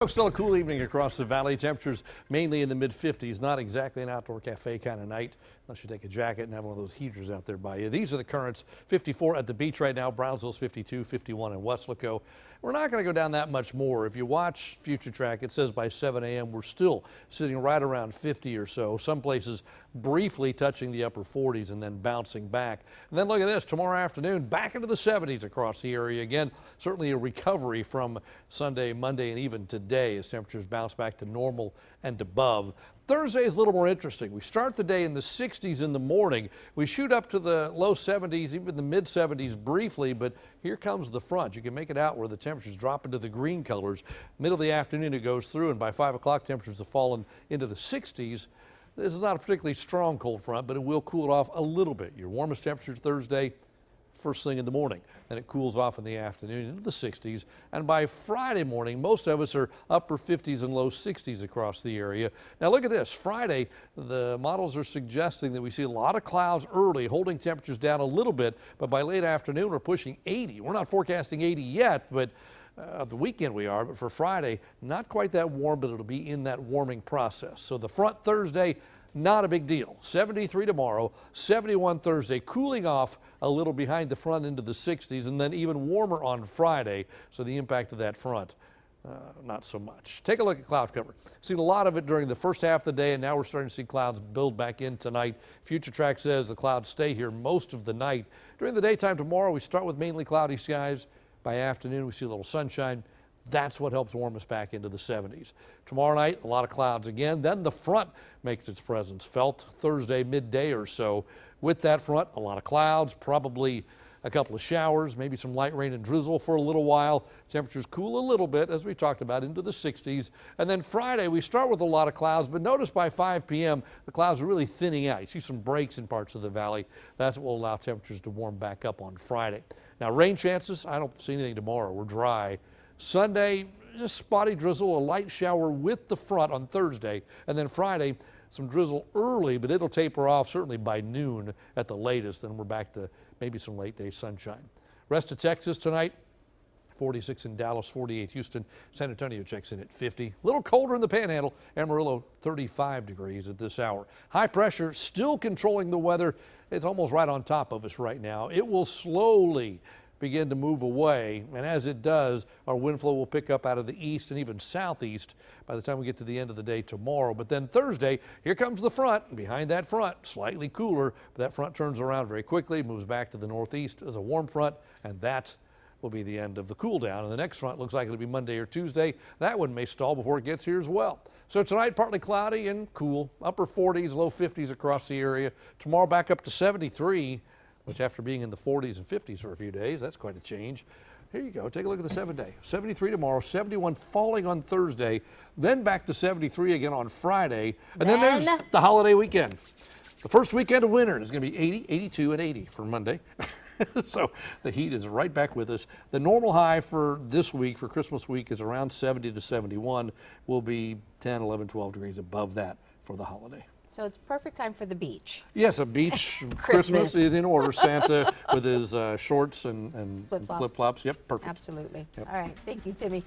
Still a cool evening across the valley. Temperatures mainly in the mid-50s. Not exactly an outdoor cafe kind of night, unless you take a jacket and have one of those heaters out there by you. These are the currents. 54 at the beach right now. Brownsville's 52, 51 in Weslaco. We're not going to go down that much more. If you watch Future Track, it says by 7 a.m. we're still sitting right around 50 or so. Some places briefly touching the upper 40s and then bouncing back. And then look at this. Tomorrow afternoon, back into the 70s across the area again. Certainly a recovery from Sunday, Monday, and even today as temperatures bounce back to normal and above. Thursday is a little more interesting. We start the day in the 60s in the morning. We shoot up to the low 70s, even the mid 70s briefly, but here comes the front. You can make it out where the temperatures drop into the green colors. Middle of the afternoon it goes through, and by 5 o'clock temperatures have fallen into the 60s. This is not a particularly strong cold front, but it will cool it off a little bit. Your warmest temperatures Thursday, first thing in the morning. Then it cools off in the afternoon into the 60s. And by Friday morning, most of us are upper 50s and low 60s across the area. Now look at this. Friday, the models are suggesting that we see a lot of clouds early, holding temperatures down a little bit. But by late afternoon, we're pushing 80. We're not forecasting 80 yet, but the weekend we are. But for Friday, not quite that warm, but it'll be in that warming process. So the front Thursday, not a big deal. 73 tomorrow, 71 Thursday, cooling off a little behind the front into the 60s, and then even warmer on Friday. So the impact of that front, not so much. Take a look at cloud cover. Seen a lot of it during the first half of the day, and now we're starting to see clouds build back in tonight. Future Track says the clouds stay here most of the night. During the daytime tomorrow, we start with mainly cloudy skies. By afternoon, we see a little sunshine. That's what helps warm us back into the 70s. Tomorrow night, a lot of clouds again. Then the front makes its presence felt Thursday midday or so. With that front, a lot of clouds, probably a couple of showers, maybe some light rain and drizzle for a little while. Temperatures cool a little bit, as we talked about, into the 60s. And then Friday, we start with a lot of clouds, but notice by 5 p.m., the clouds are really thinning out. You see some breaks in parts of the valley. That's what will allow temperatures to warm back up on Friday. Now, rain chances, I don't see anything tomorrow. We're dry. Sunday, just spotty drizzle, a light shower with the front on Thursday. And then Friday, some drizzle early, but it'll taper off certainly by noon at the latest. Then we're back to maybe some late day sunshine. Rest of Texas tonight, 46 in Dallas, 48 Houston. San Antonio checks in at 50. A little colder in the Panhandle. Amarillo, 35 degrees at this hour. High pressure still controlling the weather. It's almost right on top of us right now. It will slowly begin to move away, and as it does, our wind flow will pick up out of the east and even southeast by the time we get to the end of the day tomorrow. But then Thursday, here comes the front, and behind that front, slightly cooler, but that front turns around very quickly, moves back to the northeast as a warm front, and that will be the end of the cool down. And the next front looks like it'll be Monday or Tuesday. That one may stall before it gets here as well. So tonight, partly cloudy and cool, upper 40s, low 50s across the area. Tomorrow back up to 73. Which after being in the 40s and 50s for a few days, that's quite a change. Here you go. Take a look at the 7-day. 73 tomorrow, 71 falling on Thursday, then back to 73 again on Friday. And then there's the holiday weekend. The first weekend of winter is going to be 80, 82, and 80 for Monday. So the heat is right back with us. The normal high for this week, for Christmas week, is around 70 to 71. We'll be 10, 11, 12 degrees above that for the holiday. So it's perfect time for the beach. Yes, a beach Christmas is in order. Santa with his shorts and flip-flops. Yep, perfect. Absolutely. Yep. All right. Thank you, Timmy.